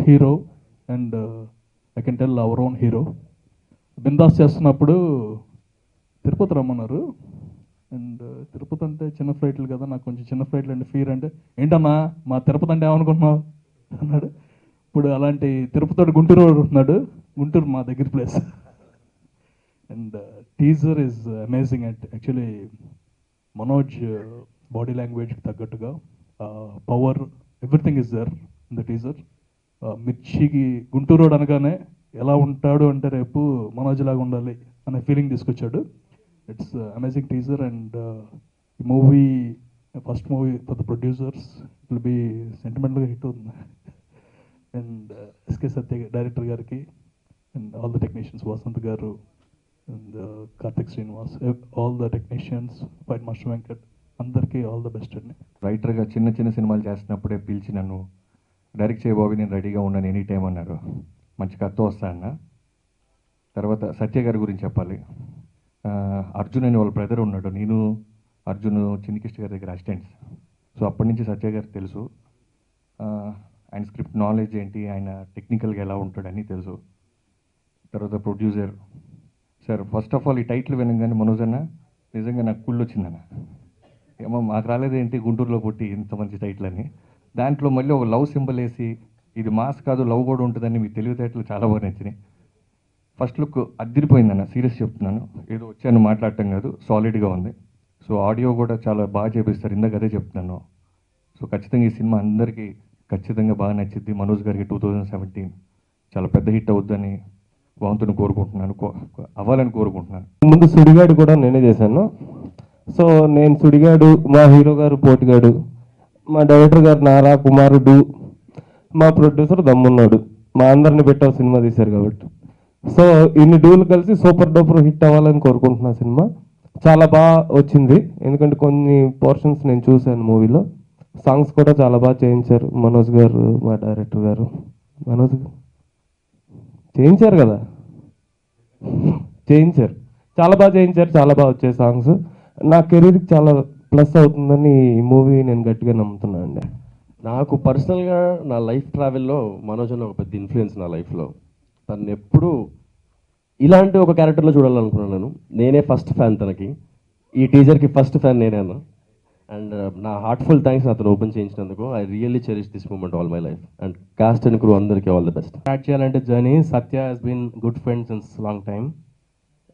Hero and I can tell our own hero. Bindaas చేస్తున్నప్పుడు తిరుపతి రమ్మన్నారు. And Tirupati అంటే చిన్న ఫ్లైట్లు కదా, నాకు కొంచెం చిన్న ఫ్లైట్లు అంటే ఫీర్. అంటే ఏంటమ్మా మా తిరుపతి అంటే ఏమనుకుంటున్నావు అన్నాడు. ఇప్పుడు అలాంటి తిరుపతి గుంటూరు ఉంటున్నాడు. గుంటూరు మా దగ్గర place. And teaser is amazing. And actually Manoj body లాంగ్వేజ్కి తగ్గట్టుగా power everything is there in the teaser. మిర్చికి గుంటూరు రోడ్ అనగానే ఎలా ఉంటాడు అంటే రేపు మనోజ్ లాగా ఉండాలి అనే ఫీలింగ్ తీసుకొచ్చాడు. It's amazing teaser. అండ్ ఈ movie first movie for the producers it will be సెంటిమెంటల్గా హిట్ అవుతుంది. అండ్ ఎస్కే సత్య డైరెక్టర్ గారికి and all the technicians, Vasant garu and Karthik Srinivas, all the technicians, fight master Venkat, అందరికీ ఆల్ ద బెస్ట్ అండి. రైటర్గా చిన్న చిన్న సినిమాలు చేస్తున్నప్పుడే పిలిచి నన్ను డైరెక్ట్ చేయబోవి, నేను రెడీగా ఉన్నాను ఎనీ టైం అన్నారు. మంచి కథ వస్తా అన్న. తర్వాత సత్య గారి గురించి చెప్పాలి. అర్జున్ అని వాళ్ళ బ్రదర్ ఉన్నాడు. నేను అర్జున్ చిన్నికృష్ణ గారి దగ్గర అసిస్టెంట్స్. సో అప్పటి నుంచి సత్య గారికి తెలుసు. ఆయన స్క్రిప్ట్ నాలెడ్జ్ ఏంటి, ఆయన టెక్నికల్గా ఎలా ఉంటాడని తెలుసు. తర్వాత producer sir, first of all ఈ టైటిల్ వినగానే మనోజ్ అన్న నిజంగా నాకు కుళ్ళు వచ్చిందన్న. ఏమో మాకు రాలేదేంటి గుంటూరులో పుట్టి ఇంత మంచి టైటిల్ అని. దాంట్లో మళ్ళీ ఒక లవ్ సింబల్ వేసి ఇది మాస్ కాదు లవ్ కూడా ఉంటుందని మీ తెలివితేటలు చాలా బాగా నచ్చినాయి. ఫస్ట్ లుక్ అదిరిపోయిందన్న, సీరియస్ చెప్తున్నాను. ఏదో వచ్చాను మాట్లాడటం కాదు, సాలిడ్గా ఉంది. సో ఆడియో కూడా చాలా బాగా చేపిస్తారు, ఇందాక అదే చెప్తున్నాను. సో ఖచ్చితంగా ఈ సినిమా అందరికీ ఖచ్చితంగా బాగా నచ్చింది. మనోజ్ గారికి 2017 చాలా పెద్ద హిట్ అవుద్దని భగవంతుని కోరుకుంటున్నాను, అవ్వాలని కోరుకుంటున్నాను. ముందు సుడిగాడు కూడా నేనే చేశాను. సో నేను సుడిగాడు, మా హీరో గారు పోటుగాడు, మా డైరెక్టర్ గారు నారా కుమారుడు, మా ప్రొడ్యూసర్ దమ్మున్నాడు. మా అందరిని పెట్టావు సినిమా తీశారు కాబట్టి. సో ఇన్ని డూలు కలిసి సూపర్ డూపర్ హిట్ అవ్వాలని కోరుకుంటున్నా. సినిమా చాలా బాగా వచ్చింది, ఎందుకంటే కొన్ని పోర్షన్స్ నేను చూశాను మూవీలో. సాంగ్స్ కూడా చాలా బాగా చేయించారు మనోజ్ గారు, మా డైరెక్టర్ గారు. మనోజ్ చేయించారు కదా, చేయించారు, చాలా బాగా చేయించారు, చాలా బాగా వచ్చాయి సాంగ్స్. నా కెరీర్కి చాలా ప్లస్ అవుతుందని ఈ మూవీ నేను గట్టిగా నమ్ముతున్నాను అండి. నాకు పర్సనల్గా నా లైఫ్ ట్రావెల్లో మనోజ్ అన్న ఒక పెద్ద ఇన్ఫ్లుయెన్స్ నా లైఫ్లో. తను ఎప్పుడు ఇలాంటి ఒక క్యారెక్టర్లో చూడాలనుకున్నాను. నేనే ఫస్ట్ ఫ్యాన్ తనకి. ఈ టీజర్కి ఫస్ట్ ఫ్యాన్ నేనే అన్న. అండ్ నా హార్ట్ఫుల్ థ్యాంక్స్ అతను ఓపెన్ చేయించినందుకు. I really cherish this moment all my life. And cast and crew అందరికీ ఆల్ ద బెస్ట్. స్టార్ట్ చేయాలంటే journey, Satya has been good friend since long time.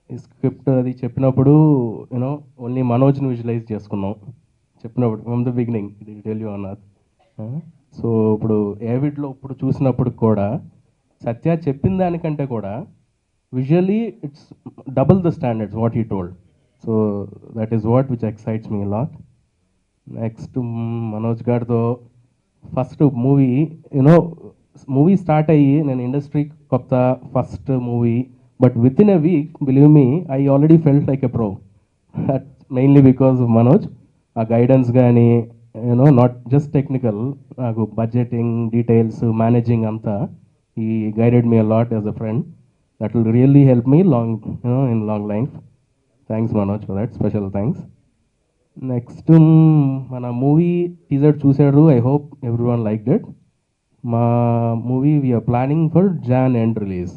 ఈ స్క్రిప్ట్ అది చెప్పినప్పుడు యూనో ఓన్లీ మనోజ్ని visualize చేసుకున్నాం చెప్పినప్పుడు ఫ్రమ్ ద బిగినింగ్. ఇది tell you అన్నది. సో ఇప్పుడు ఏవిడ్లో ఇప్పుడు చూసినప్పుడు కూడా సత్య చెప్పిన దానికంటే కూడా visually it's double the standards what he told. So that is what which excites me lot. Next Manoj గారితో ఫస్ట్ మూవీ మూవీ స్టార్ట్ అయ్యి నేను ఇండస్ట్రీ కొత్త first movie, but with in a week believe me I already felt like a pro. Mainly because of Manoj. ఆ guidance కానీ not just technical, నాకు budgeting details managing అంతా ఈ guided me a lot as a friend. That will really help me long in long life. Thanks Manoj for that, special thanks. Next మన movie teaser చూశాడు. I hope everyone like that. మా movie we are planning for June end release.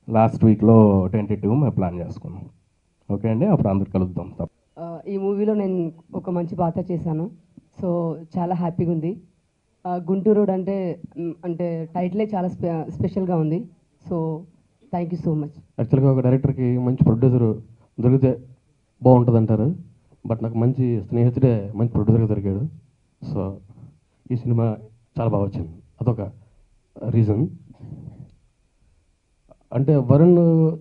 Last వీక్లో 22 మేము plan చేసుకున్నాం. Okay అండి, అప్పుడు అందరు కలుద్దాం. ఈ మూవీలో నేను ఒక మంచి పాత్ర చేశాను. సో చాలా హ్యాపీగా ఉంది. గుంటూరు రోడ్ అంటే అంటే టైటిలే చాలా స్పెషల్గా ఉంది. So thank you so much. యాక్చువల్గా ఒక డైరెక్టర్కి మంచి ప్రొడ్యూసర్ దొరికితే బాగుంటుంది అంటారు. బట్ నాకు మంచి స్నేహితుడే మంచి ప్రొడ్యూసర్గా దొరికాడు. సో ఈ సినిమా చాలా బాగా వచ్చింది, అదొక రీజన్. అంటే వరుణ్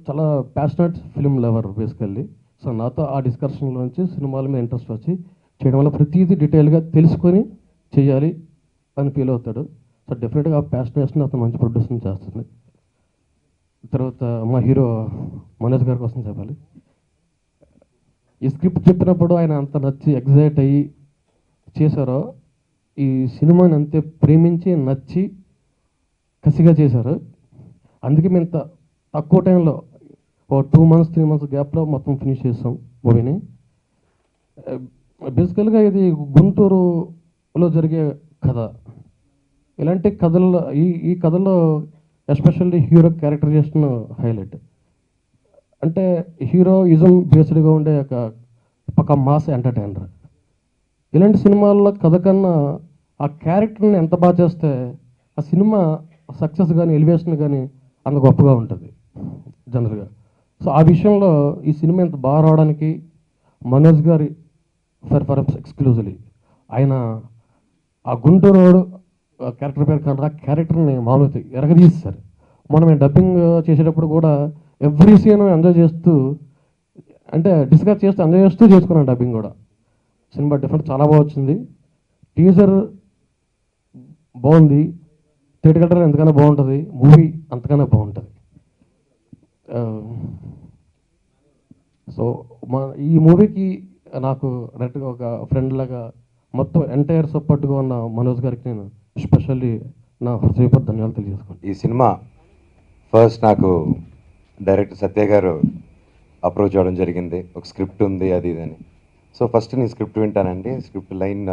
చాలా passionate film lover basically. So నాతో ఆ డిస్కషన్లోంచి సినిమాల మీద ఇంట్రెస్ట్ వచ్చి చేయడం వల్ల ప్రతిదీ డీటెయిల్గా తెలుసుకొని చేయాలి అని ఫీల్ అవుతాడు. సో డెఫినెట్గా ఆ ప్యాషనేషన్ అతను మంచి ప్రొడ్యూసింగ్ చేస్తుంది. తర్వాత మా హీరో మనోజ్ గారి కోసం చెప్పాలి. ఈ స్క్రిప్ట్ చెప్పినప్పుడు ఆయన అంత నచ్చి ఎగ్జైట్ అయ్యి చేశారో, ఈ సినిమాని అంతే ప్రేమించి నచ్చి కసిగా చేశారు. అందుకే మేము తక్కువ టైంలో ఓ 2 months 3 months గ్యాప్లో మొత్తం ఫినిష్ చేస్తాం మూవీని. బేసికల్గా ఇది గుంటూరులో జరిగే కథ. ఇలాంటి కథల్లో ఈ కథలో ఎస్పెషల్లీ హీరో క్యారెక్టరైజేషన్ హైలైట్. అంటే హీరోయిజం బేస్డ్గా ఉండే ఒక మాస్ ఎంటర్టైనర్. ఇలాంటి సినిమాల్లో కథ కన్నా ఆ క్యారెక్టర్ని ఎంత బాగా చేస్తే ఆ సినిమా సక్సెస్ కానీ ఎలివేషన్ కానీ అంత గొప్పగా ఉంటుంది జనరల్గా. సో ఆ విషయంలో ఈ సినిమా ఇంత బాగా రావడానికి మనోజ్ గారి ఫర్ ఎక్స్క్లూజివ్లీ ఆయన ఆ గుంటూరు క్యారెక్టర్ పేరు కన్నా ఆ క్యారెక్టర్ని మామూలు ఎరగదీస్తారు. మనం డబ్బింగ్ చేసేటప్పుడు కూడా ఎవ్రీ సీన్ ఎంజాయ్ చేస్తూ, అంటే డిస్కస్ చేస్తూ ఎంజాయ్ చేస్తూ చేసుకున్నాను డబ్బింగ్ కూడా. సినిమా డిఫరెంట్ చాలా బాగా వచ్చింది. టీజర్ బాగుంది, థియేటర్ ఎంతకన్నా బాగుంటుంది, మూవీ అంతకన్నా బాగుంటుంది. సో ఈ మూవీకి నాకు డైరెక్ట్గా ఒక ఫ్రెండ్ లాగా మొత్తం ఎంటైర్ సపోర్ట్గా ఉన్న మనోజ్ గారికి నేను స్పెషల్లీ నా హృదయపూర్వక ధన్యవాదాలు తెలియజేసుకోండి. ఈ సినిమా ఫస్ట్ నాకు డైరెక్టర్ సత్య గారు అప్రోచ్ అవ్వడం జరిగింది. ఒక స్క్రిప్ట్ ఉంది అది ఇది అని. సో ఫస్ట్ నేను స్క్రిప్ట్ వింటానండి, స్క్రిప్ట్ లైన్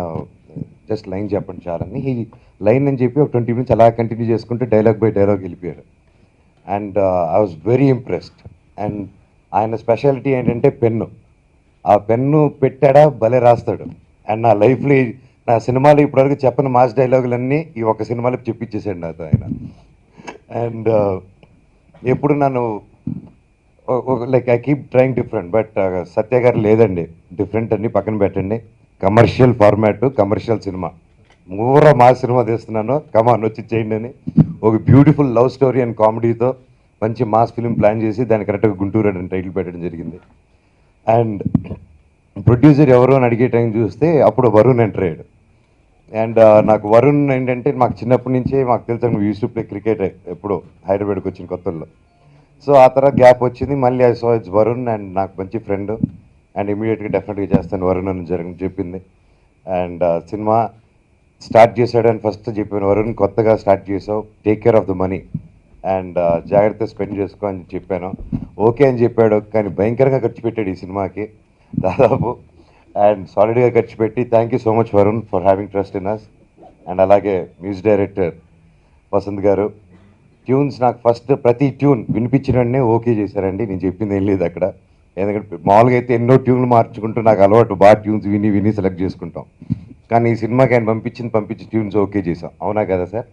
జస్ట్ లైన్ చెప్పండి చాలని ఈ లైన్ అని చెప్పి ఒక 20 minutes అలా కంటిన్యూ చేసుకుంటే డైలాగ్ బై డైలాగ్ వెళ్ళిపోయారు. And I was very impressed. And ఆయన స్పెషాలిటీ ఏంటంటే పెన్ను. ఆ పెన్ను పెట్టాడా భలే రాస్తాడు. అండ్ నా లైఫ్లో నా సినిమాలో ఇప్పటివరకు చెప్పని మాస్ డైలాగులన్నీ ఈ ఒక సినిమాలో చెప్పించేసాడు నాతో ఆయన. అండ్ ఎప్పుడు నన్ను like I keep trying different, but Satya garu లేదండి, డిఫరెంట్ అన్ని పక్కన పెట్టండి, కమర్షియల్ ఫార్మాట్, కమర్షియల్ సినిమా, మూర మా సినిమా తీస్తున్నాను, కమాన్ వచ్చి చేయండి అని ఒక బ్యూటిఫుల్ లవ్ స్టోరీ అండ్ కామెడీతో మంచి మాస్ ఫిలిం ప్లాన్ చేసి దాన్ని కరెక్ట్గా గుంటూరు అని టైటిల్ పెట్టడం జరిగింది. అండ్ ప్రొడ్యూసర్ ఎవరు అని అడిగే టైం చూస్తే అప్పుడు వరుణ్ ఎంటర్ అయ్యాడు. అండ్ నాకు వరుణ్ ఏంటంటే మాకు చిన్నప్పటి నుంచే మాకు తెలుసు, యూస్ టు ప్లే క్రికెట్ ఎప్పుడు హైదరాబాద్కి వచ్చిన కొత్తల్లో. సో ఆ తర్వాత గ్యాప్ వచ్చింది, మళ్ళీ I so it's Varun and నాకు మంచి ఫ్రెండ్ అండ్ ఇమీడియట్గా డెఫినెట్గా చేస్తాను వరుణ్ అని చెప్పింది. అండ్ సినిమా స్టార్ట్ చేశాడు అని ఫస్ట్ చెప్పాను, వరుణ్ కొత్తగా స్టార్ట్ చేసావు, take care of the money and జాగ్రత్త స్పెండ్ చేసుకో అని చెప్పాను. ఓకే అని చెప్పాడు, కానీ భయంకరంగా ఖర్చు పెట్టాడు ఈ సినిమాకి దాదాపు. అండ్ సాలిడ్గా ఖర్చు పెట్టి thank you so much Varun for having trust in us. And అలాగే music director Vasanth garu, tunes నాకు ఫస్ట్ ప్రతి ట్యూన్ వినిపించిననే ఓకే చేశారండి. నేను చెప్పింది ఏం లేదు అక్కడ, ఎందుకంటే మామూలుగా అయితే ఎన్నో ట్యూన్లు మార్చుకుంటూ నాకు అలవాటు, బాగా ట్యూన్స్ విని సెలెక్ట్ చేసుకుంటాం. కానీ ఈ సినిమాకి ఆయన పంపించి ట్యూన్స్ ఓకే చేసాం. అవునా కదా సార్?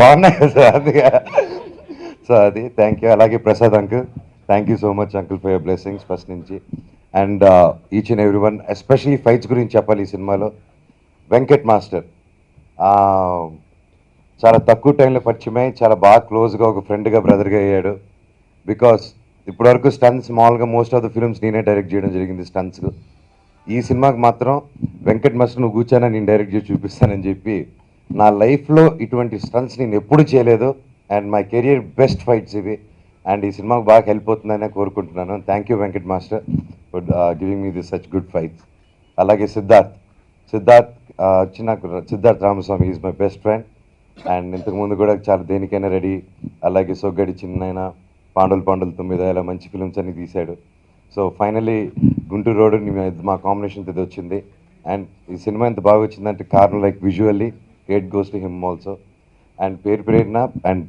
బాగున్నాయి కదా సార్, అందుకే. సో అది థ్యాంక్ యూ. అలాగే Prasad uncle, thank you so much uncle for your blessings first నుంచి. And each and every one, especially fights గురించి చెప్పాలి. ఈ సినిమాలో వెంకట్ మాస్టర్ చాలా తక్కువ టైంలో పరిచయమై చాలా బాగా క్లోజ్గా ఒక ఫ్రెండ్గా బ్రదర్గా అయ్యాడు. బికాస్ ఇప్పటివరకు స్టంట్స్ మామూలుగా మోస్ట్ ఆఫ్ ద ఫిల్మ్స్ నేనే డైరెక్ట్ చేయడం జరిగింది స్టంట్స్. ఈ సినిమాకి మాత్రం వెంకట్ మాస్టర్ నువ్వు కూర్చొని నేను డైరెక్ట్ చేసి చూపిస్తానని చెప్పి, నా లైఫ్లో ఇటువంటి స్టంట్స్ నేను ఎప్పుడు చేయలేదు. And my career best fights ఇవి. అండ్ ఈ సినిమాకు బాగా హెల్ప్ అవుతుందని కోరుకుంటున్నాను. Thank you Venkat master for giving me this such good fights. అలాగే సిద్ధార్థ్ వచ్చి నాకు Siddharth Ramaswamy is my best friend. And ఇంతకుముందు కూడా చాలా దేనికైనా రెడీ, అలాగే సొగ్గడి చిన్నైనా, పాండులు 9 ఇలా మంచి ఫిల్మ్స్ అన్ని తీశాడు. సో ఫైనలీ గుంటూరు రోడ్ మా కాంబినేషన్ ఇది వచ్చింది. అండ్ ఈ సినిమా ఎంత బాగా వచ్చిందంటే కారణం like visually it goes to him also. And పేరున అండ్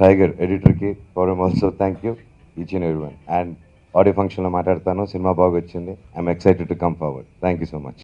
టైగర్ ఎడిటర్కి for him also thank you each and every one. And audio ఫంక్షన్లో మాట్లాడతాను, సినిమా బాగా వచ్చింది, I'm excited to come forward. Thank you so much.